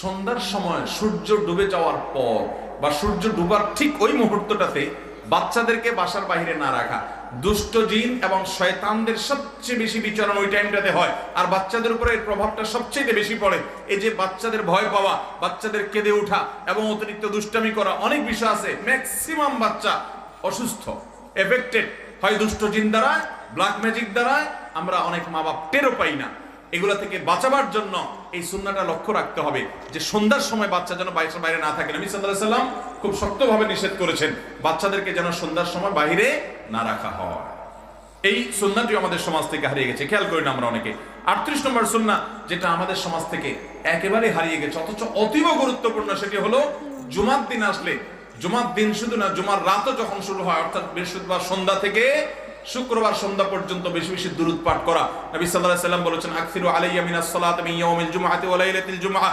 সন্ধ্যার সময় সূর্য ডুবে যাওয়ার পর বা সূর্য ডুবার ঠিক ওই মুহূর্তটাতে বাচ্চাদেরকে বাসার বাইরে না রাখা। দুষ্ট জিন এবং শয়তানদের সবচেয়ে বেশি বিচরণ ওই টাইমটাতে হয়, আর বাচ্চাদের উপরে এর প্রভাবটা সবচেয়ে বেশি পড়ে। এই যে বাচ্চাদের ভয় পাওয়া, বাচ্চাদের কেঁদে ওঠা এবং অতিরিক্ত দুষ্টামি করা, অনেক বিষয় আছে। ম্যাক্সিমাম বাচ্চা অসুস্থ, এফেক্টেড হয় দুষ্ট জিন দ্বারা, ব্ল্যাক ম্যাজিক দ্বারা। আমরা অনেক মা বাপ টেরও পাই না। এগুলা থেকে বাঁচাবার জন্য এই সুন্নাহটা লক্ষ্য রাখতে হবে যে সন্ধ্যার সময় বাচ্চা যেন বাসার বাইরে না থাকে। নবী সাল্লাল্লাহু আলাইহি সাল্লাম খুব শক্তভাবে নিষেধ করেছেন বাচ্চাদেরকে যেন সন্ধ্যার সময় বাইরে না রাখা হয়। এই সুন্নাহটি আমাদের সমাজ থেকে হারিয়ে গেছে, খেয়াল করি না আমরা অনেকে। 38 নম্বর সুন্নাহ যেটা আমাদের সমাজ থেকে একেবারে হারিয়ে গেছে অথচ অতীব গুরুত্বপূর্ণ, সেটি হলো জুমার দিন আসলে, জুমার দিন শুধু না, জুমার রাতও যখন শুরু হয়, অর্থাৎ বৃহস্পতিবার সন্ধ্যা থেকে শুক্রবার সন্ধ্যা পর্যন্ত বেশি বেশি দুরূদ পাঠ করা। নবী সাল্লাল্লাহু আলাইহি ওয়াসাল্লাম বলেছেন, আকসিরু আলাইয়া মিনাস সালাতি মিন ইয়াউমিল জুমআতি ওয়া লাইলাতিল জুমআহ।